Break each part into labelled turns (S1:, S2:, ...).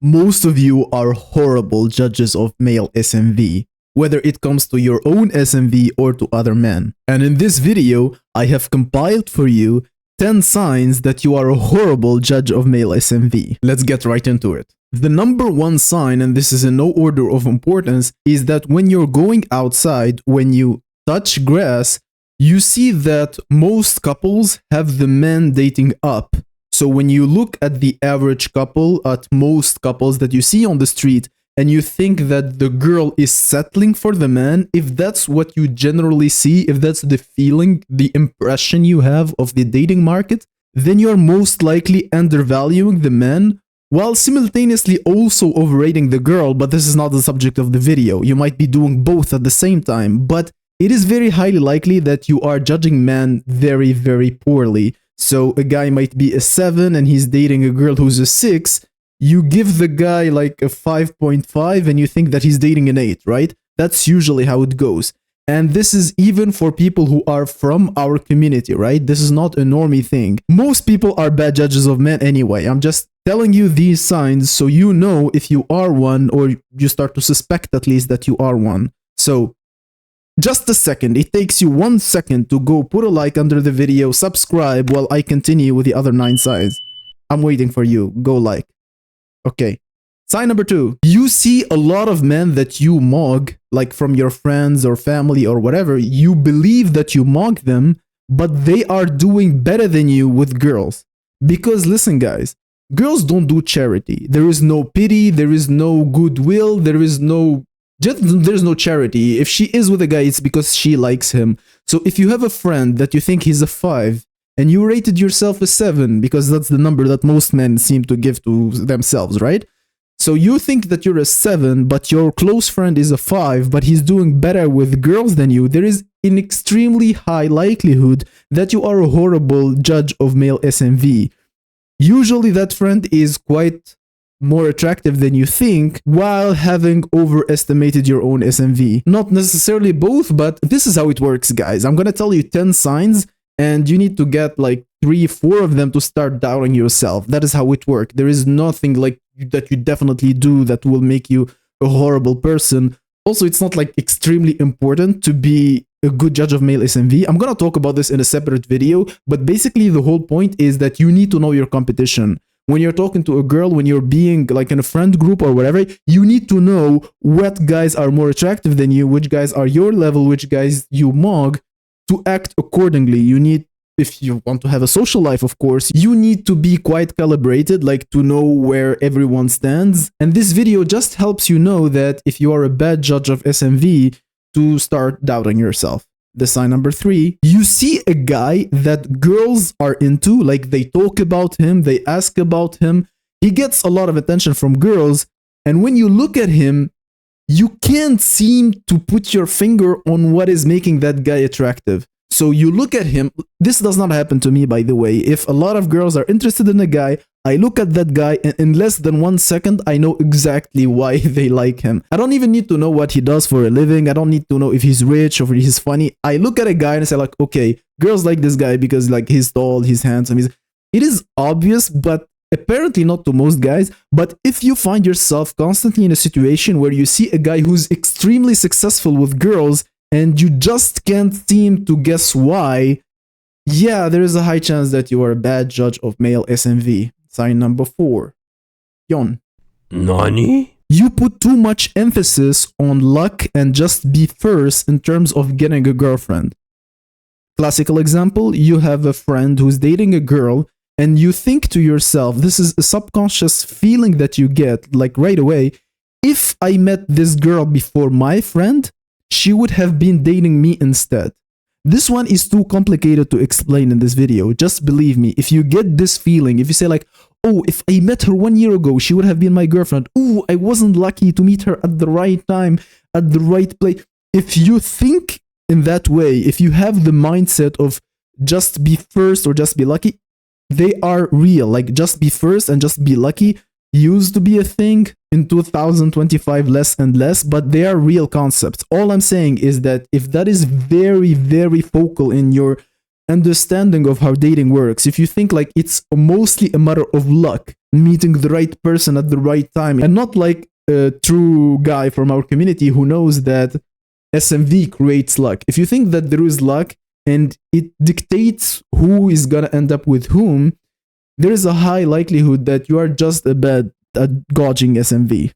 S1: most of you are horrible judges of male SMV, whether it comes to your own SMV or to other men. And in this video, I have compiled for you 10 signs that you are a horrible judge of male SMV. Let's get right into it. The number one sign, and this is in no order of importance, is that when you're going outside, when you touch grass, you see that most couples have the men dating up. So when you look at the average couple, at most couples that you see on the street, and you think that the girl is settling for the man, if that's what you generally see, if that's the feeling, the impression you have of the dating market, then you're most likely undervaluing the man, while simultaneously also overrating the girl. But this is not the subject of the video. You might be doing both at the same time, but it is very highly likely that you are judging men very, very poorly. So a guy might be a 7 and he's dating a girl who's a 6. You give the guy like a 5.5 and you think that he's dating an 8, right? That's usually how it goes. And this is even for people who are from our community, right? This is not a normie thing. Most people are bad judges of men anyway. I'm just telling you these signs so you know if you are one, or you start to suspect at least that you are one. So just a second, it takes you 1 second to go put a like under the video, subscribe while I continue with the other 9 signs. I'm waiting for you. Go like. Okay. Sign number 2. You see a lot of men that you mug, like from your friends or family or whatever. You believe that you mug them, but they are doing better than you with girls. Because listen guys, girls don't do charity. There is no pity, there is no goodwill, there's no charity. If she is with a guy, it's because she likes him. So if you have a friend that you think he's a 5 and you rated yourself a 7, because that's the number that most men seem to give to themselves, right? So you think that you're a 7, but your close friend is a 5, but he's doing better with girls than you, there is an extremely high likelihood that you are a horrible judge of male SMV. Usually that friend is quite more attractive than you think, while having overestimated your own SMV. Not necessarily both, but this is how it works, guys. I'm gonna tell you 10 signs, and you need to get like 3-4 of them to start doubting yourself. That is how it works. There is nothing like that you definitely do that will make you a horrible person. Also, it's not like extremely important to be a good judge of male SMV. I'm gonna talk about this in a separate video, but basically the whole point is that you need to know your competition. When you're talking to a girl, when you're being like in a friend group or whatever, you need to know what guys are more attractive than you, which guys are your level, which guys you mug, to act accordingly. You need, if you want to have a social life, of course, you need to be quite calibrated, like to know where everyone stands. And this video just helps you know that if you are a bad judge of SMV, to start doubting yourself. The sign number 3, you see a guy that girls are into, like they talk about him, they ask about him, he gets a lot of attention from girls, and when you look at him, you can't seem to put your finger on what is making that guy attractive. So you look at him, this does not happen to me by the way, if a lot of girls are interested in a guy, I look at that guy and in less than 1 second, I know exactly why they like him. I don't even need to know what he does for a living. I don't need to know if he's rich or if he's funny. I look at a guy and say like, okay, girls like this guy because like he's tall, he's handsome. It is obvious, but apparently not to most guys. But if you find yourself constantly in a situation where you see a guy who's extremely successful with girls and you just can't seem to guess why, yeah, there is a high chance that you are a bad judge of male SMV. Sign number 4. Yon.
S2: Nani?
S1: You put too much emphasis on luck and just be first in terms of getting a girlfriend. Classical example, you have a friend who's dating a girl and you think to yourself, this is a subconscious feeling that you get like right away, if I met this girl before my friend, she would have been dating me instead. This one is too complicated to explain in this video. Just believe me, if you get this feeling, if you say like, oh, if I met her 1 year ago, she would have been my girlfriend. Oh, I wasn't lucky to meet her at the right time, at the right place. If you think in that way, if you have the mindset of just be first or just be lucky, they are real. Like just be first and just be lucky used to be a thing in 2025 less and less, but they are real concepts. All I'm saying is that if that is very, very focal in your understanding of how dating works, if you think like it's mostly a matter of luck, meeting the right person at the right time, and not like a true guy from our community who knows that SMV creates luck. If you think that there is luck and it dictates who is gonna end up with whom, there is a high likelihood that you are just a bad at gauging SMV.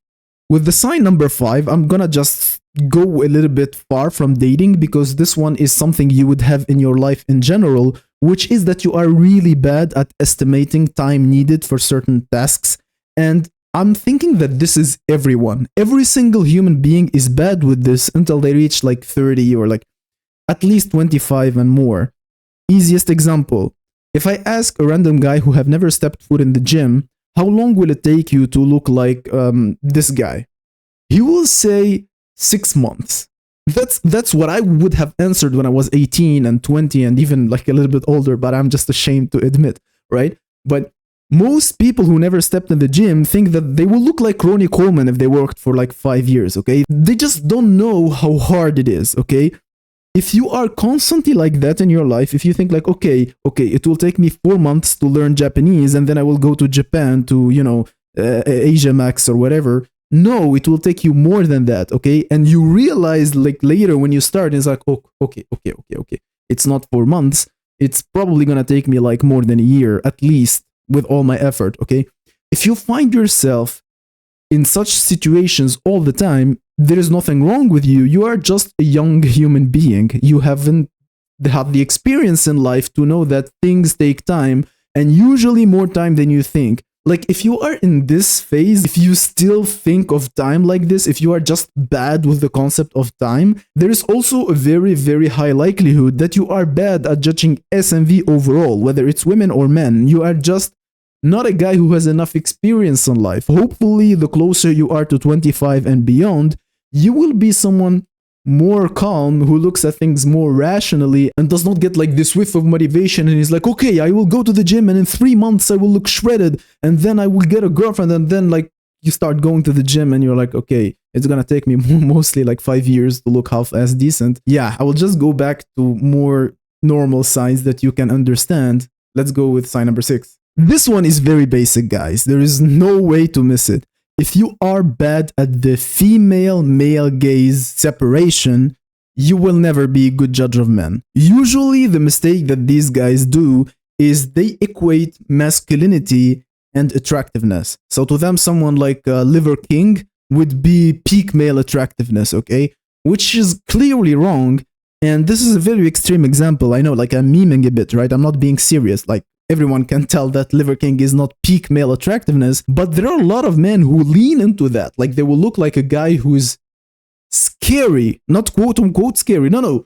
S1: With the sign number 5, I'm gonna just go a little bit far from dating because this one is something you would have in your life in general, which is that you are really bad at estimating time needed for certain tasks. And I'm thinking that this is everyone. Every single human being is bad with this until they reach like 30 or like at least 25 and more. Easiest example. If I ask a random guy who have never stepped foot in the gym, how long will it take you to look like this guy? He will say 6 months. That's what I would have answered when I was 18 and 20 and even like a little bit older, but I'm just ashamed to admit, right? But most people who never stepped in the gym think that they will look like Ronnie Coleman if they worked for like 5 years, okay? They just don't know how hard it is, okay? If you are constantly like that in your life, if you think like, okay, it will take me 4 months to learn Japanese and then I will go to Japan to, Asia Max or whatever. No, it will take you more than that, okay? And you realize like later when you start, it's like, oh, okay. It's not 4 months. It's probably gonna take me like more than a year at least with all my effort, okay? If you find yourself in such situations all the time, there is nothing wrong with you. You are just a young human being. You haven't had the experience in life to know that things take time, and usually more time than you think. Like, if you are in this phase, if you still think of time like this, if you are just bad with the concept of time, there is also a very, very high likelihood that you are bad at judging SMV overall, whether it's women or men. You are just not a guy who has enough experience in life. Hopefully, the closer you are to 25 and beyond, you will be someone more calm, who looks at things more rationally and does not get like this whiff of motivation and is like, okay, I will go to the gym and in 3 months I will look shredded and then I will get a girlfriend, and then like you start going to the gym and you're like, okay, it's gonna take me mostly like 5 years to look half-as decent. Yeah, I will just go back to more normal signs that you can understand. Let's go with sign number 6. This one is very basic, guys. There is no way to miss it. If you are bad at the female-male gaze separation, you will never be a good judge of men. Usually, the mistake that these guys do is they equate masculinity and attractiveness. So to them, someone like Liver King would be peak male attractiveness, okay? Which is clearly wrong. And this is a very extreme example. I know, like I'm memeing a bit, right? I'm not being serious. Like, everyone can tell that Liver King is not peak male attractiveness, but there are a lot of men who lean into that. Like, they will look like a guy who's scary, not quote unquote scary. No,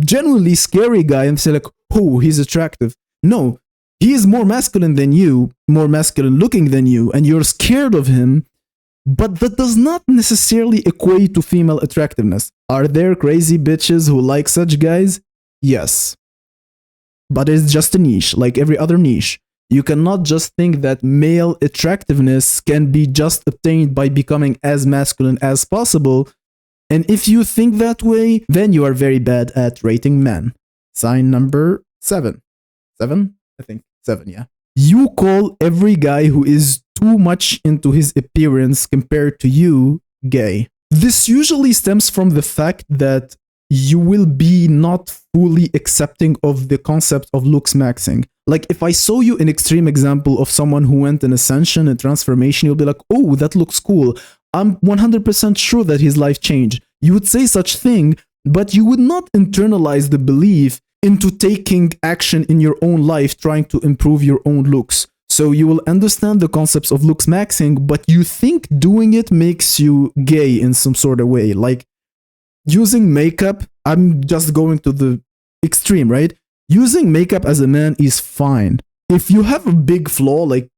S1: genuinely scary guy, and say like, oh, he's attractive. No, he is more masculine than you, more masculine looking than you, and you're scared of him. But that does not necessarily equate to female attractiveness. Are there crazy bitches who like such guys? Yes. But it's just a niche, like every other niche. You cannot just think that male attractiveness can be just obtained by becoming as masculine as possible. And if you think that way, then you are very bad at rating men. Sign number 7. 7? I think 7, yeah. You call every guy who is too much into his appearance compared to you gay. This usually stems from the fact that you will be not fully accepting of the concept of looksmaxing. Like, if I show you an extreme example of someone who went an ascension and transformation, you'll be like, oh, that looks cool. I'm 100% sure that his life changed. You would say such thing, but you would not internalize the belief into taking action in your own life, trying to improve your own looks. So you will understand the concepts of looksmaxing, but you think doing it makes you gay in some sort of way. Like, using makeup, I'm just going to the extreme, right? Using makeup as a man is fine. If you have a big flaw, like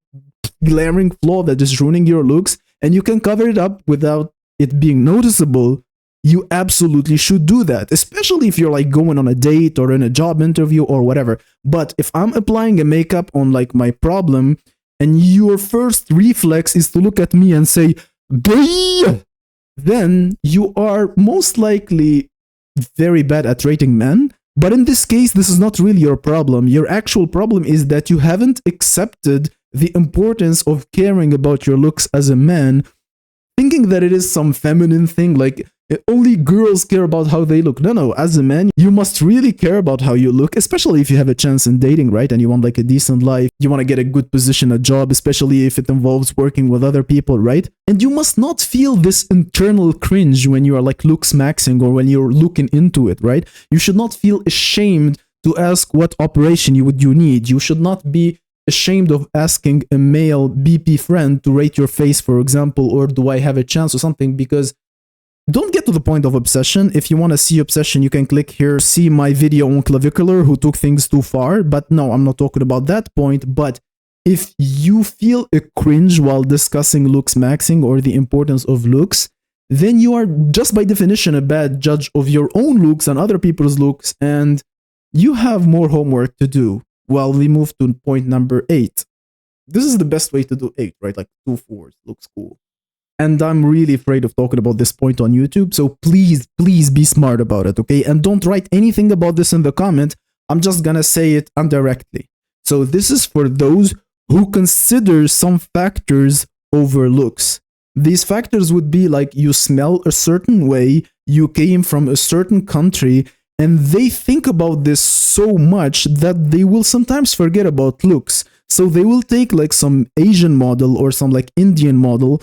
S1: glaring flaw that is ruining your looks, and you can cover it up without it being noticeable, you absolutely should do that, especially if you're like going on a date or in a job interview or whatever. But if I'm applying a makeup on like my problem, and your first reflex is to look at me and say, gay, then you are most likely very bad at rating men, But in this case, this is not really your problem. Your actual problem is that you haven't accepted the importance of caring about your looks as a man, thinking that it is some feminine thing, like only girls care about how they look. No, as a man, you must really care about how you look, especially if you have a chance in dating, right? And you want like a decent life, you want to get a good position, a job, especially if it involves working with other people, right? And you must not feel this internal cringe when you are like Looksmaxing or when you're looking into it, right? You should not feel ashamed to ask what operation you need. You should not be ashamed of asking a male BP friend to rate your face, for example, or do I have a chance or something, because don't get to the point of obsession. If you want to see obsession, you can click here, see my video on clavicular who took things too far. But no, I'm not talking about that point. But if you feel a cringe while discussing Looksmaxing or the importance of looks, then you are just by definition a bad judge of your own looks and other people's looks, and you have more homework to do. Well, we move to point number 8. This is the best way to do 8, right? Like 2 4s, looks cool. And I'm really afraid of talking about this point on YouTube, so please be smart about it, okay? And don't write anything about this in the comment. I'm just gonna say it indirectly. So this is for those who consider some factors over looks. These factors would be like you smell a certain way, you came from a certain country, and they think about this so much that they will sometimes forget about looks. So they will take like some Asian model or some like Indian model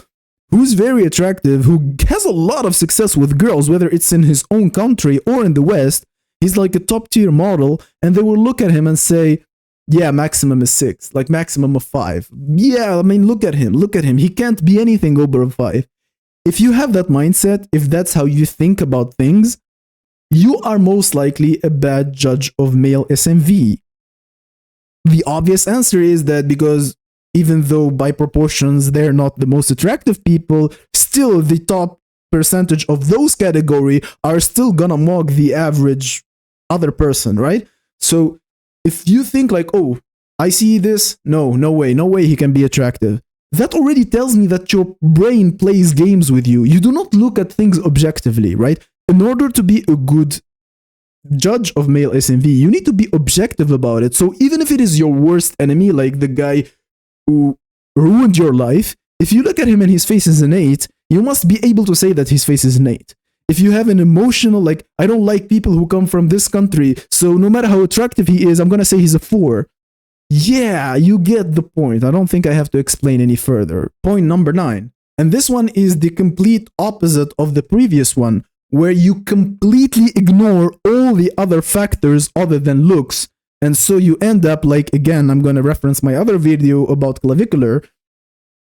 S1: who's very attractive, who has a lot of success with girls, whether it's in his own country or in the West. He's like a top tier model, and they will look at him and say, yeah, maximum is 6, like maximum of 5. Yeah, I mean, look at him. He can't be anything over a 5. If you have that mindset, if that's how you think about things, you are most likely a bad judge of male SMV. The obvious answer is that because even though by proportions they're not the most attractive people, still the top percentage of those category are still gonna mock the average other person, right? So if you think like, oh, I see this, no way he can be attractive. That already tells me that your brain plays games with you. You do not look at things objectively, right? In order to be a good judge of male SMV, you need to be objective about it. So even if it is your worst enemy, like the guy who ruined your life, if you look at him and his face is an 8, you must be able to say that his face is an 8. If you have an emotional, like, I don't like people who come from this country, so no matter how attractive he is, I'm gonna say he's a 4. Yeah, you get the point. I don't think I have to explain any further. Point number 9. And this one is the complete opposite of the previous one, where you completely ignore all the other factors other than looks. And so you end up like, again, I'm going to reference my other video about clavicular.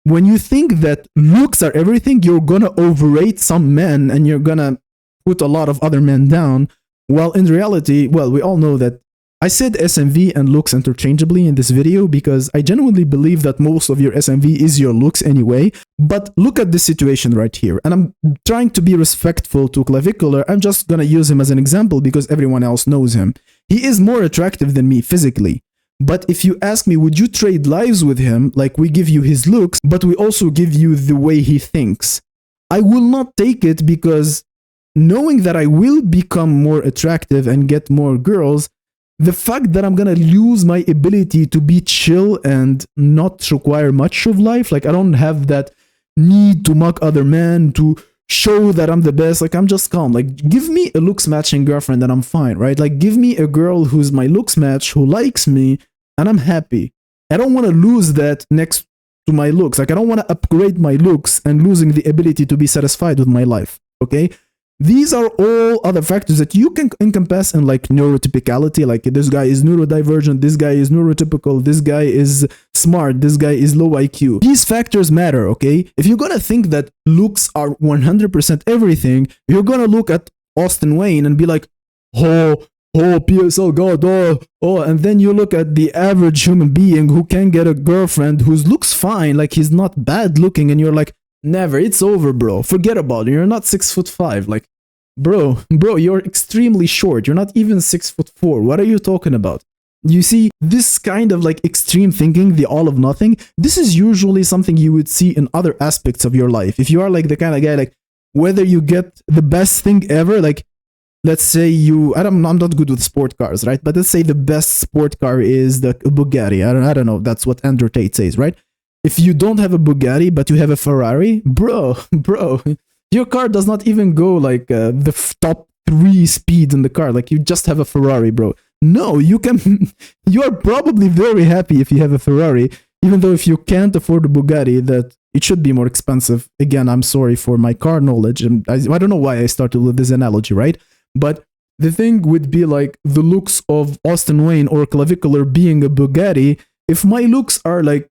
S1: When you think that looks are everything, you're going to overrate some men and you're going to put a lot of other men down. Well, in reality, well, we all know that I said SMV and looks interchangeably in this video because I genuinely believe that most of your SMV is your looks anyway. But look at this situation right here. And I'm trying to be respectful to clavicular. I'm just gonna use him as an example because everyone else knows him. He is more attractive than me physically. But if you ask me, would you trade lives with him? Like, we give you his looks, but we also give you the way he thinks. I will not take it because knowing that I will become more attractive and get more girls, the fact that I'm gonna lose my ability to be chill and not require much of life, like I don't have that need to mock other men, to show that I'm the best, like I'm just calm. Like, give me a looks matching girlfriend and I'm fine, right? Like, give me a girl who's my looks match, who likes me, and I'm happy. I don't want to lose that next to my looks. Like, I don't want to upgrade my looks and losing the ability to be satisfied with my life, okay? These are all other factors that you can encompass in like neurotypicality, like this guy is neurodivergent, this guy is neurotypical, this guy is smart, this guy is low IQ. These factors matter, okay? If you're gonna think that looks are 100% everything, you're gonna look at Austin Wayne and be like, oh, PSL God, oh, and then you look at the average human being who can get a girlfriend who looks fine, like he's not bad looking, and you're like, never, it's over, bro. Forget about it. You're not 6'5". Like, bro, you're extremely short. You're not even 6'4". What are you talking about? You see, this kind of like extreme thinking, the all of nothing, this is usually something you would see in other aspects of your life. If you are like the kind of guy, like whether you get the best thing ever, like let's say I'm not good with sport cars, right? But let's say the best sport car is the Bugatti. I don't know. That's what Andrew Tate says, right? If you don't have a Bugatti, but you have a Ferrari, bro, your car does not even go like the top 3 speed in the car. Like you just have a Ferrari, bro. No, you can, you are probably very happy if you have a Ferrari, even though if you can't afford a Bugatti, that it should be more expensive. Again, I'm sorry for my car knowledge. And I don't know why I started with this analogy, right? But the thing would be like the looks of Austin Wayne or Clavicular being a Bugatti. If my looks are like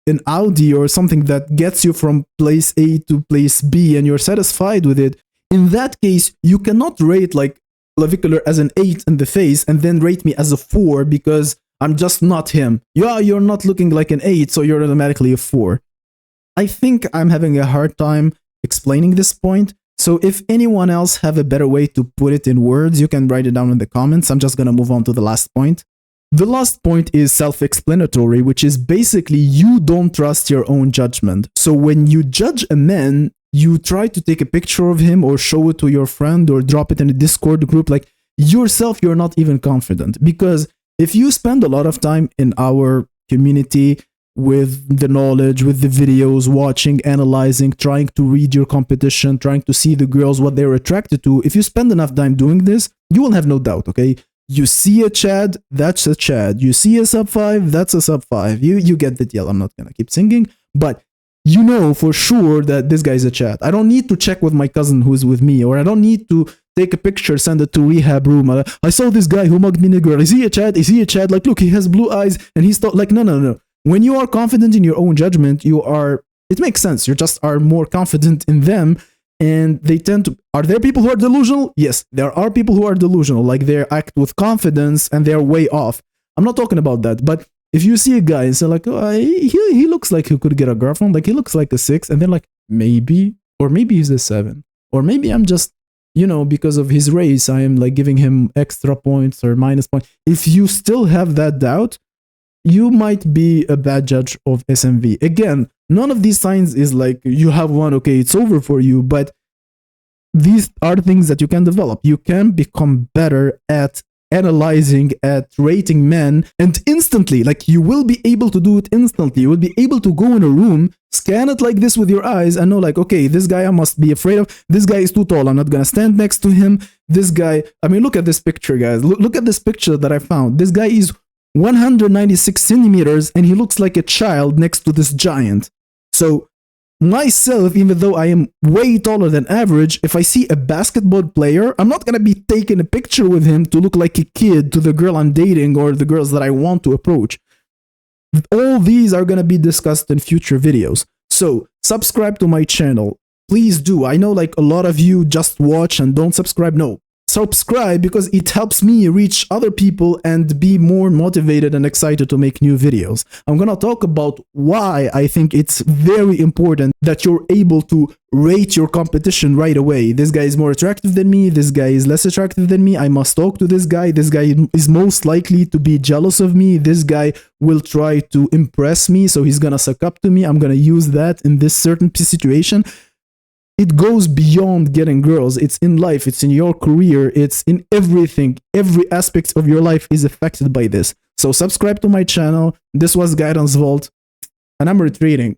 S1: an Audi or something that gets you from place A to place B and you're satisfied with it, in that case, you cannot rate like Clavicular as an 8 in the face and then rate me as a 4 because I'm just not him. Yeah, you're not looking like an 8, so you're automatically a 4. I think I'm having a hard time explaining this point. So if anyone else have a better way to put it in words, you can write it down in the comments. I'm just gonna move on to the last point. The last point is self-explanatory, which is basically you don't trust your own judgment. So when you judge a man, you try to take a picture of him or show it to your friend or drop it in a Discord group. Like yourself, you're not even confident. Because if you spend a lot of time in our community with the knowledge, with the videos, watching, analyzing, trying to read your competition, trying to see the girls, what they're attracted to, if you spend enough time doing this, you will have no doubt, okay? You see a Chad, that's a Chad. You see a sub 5, that's a sub 5. You get the deal. I'm not gonna keep singing, but you know for sure that this guy's a Chad. I don't need to check with my cousin who's with me, or I don't need to take a picture, send it to rehab room. I saw this guy who mugged me nigger. Is he a Chad? Is he a Chad? Like, look, he has blue eyes and he's like, no. When you are confident in your own judgment, it makes sense. You just are more confident in them. And they tend to, are there people who are delusional? Yes, there are people who are delusional, like they act with confidence and they're way off. I'm not talking about that, but if you see a guy and say like, oh, he looks like he could get a girlfriend, like he looks like a 6, and then like, maybe, or maybe he's a 7, or maybe I'm just, because of his race, I am like giving him extra points or minus points. If you still have that doubt, you might be a bad judge of SMV. Again, none of these signs is like you have one, okay, it's over for you, but these are things that you can develop. You can become better at analyzing, at rating men, and instantly, like you will be able to do it instantly. You will be able to go in a room, scan it like this with your eyes and know like, okay, this guy I must be afraid of. This guy is too tall. I'm not gonna stand next to him. This guy, I mean, look at this picture, guys. Look at this picture that I found. This guy is 196 centimeters and he looks like a child next to this giant. So myself, even though I am way taller than average, if I see a basketball player, I'm not gonna be taking a picture with him to look like a kid to the girl I'm dating or the girls that I want to approach. All these are gonna be discussed in future videos. So subscribe to my channel. Please do. I know like a lot of you just watch and don't subscribe. No. Subscribe because it helps me reach other people and be more motivated and excited to make new videos. I'm gonna talk about why I think it's very important that you're able to rate your competition right away. This guy is more attractive than me. This guy is less attractive than me. I must talk to this guy. This guy is most likely to be jealous of me. This guy will try to impress me, so he's gonna suck up to me. I'm gonna use that in this certain situation. It goes beyond getting girls. It's in life. It's in your career. It's in everything. Every aspect of your life is affected by this. So subscribe to my channel. This was Guidance Vault, and I'm retreating.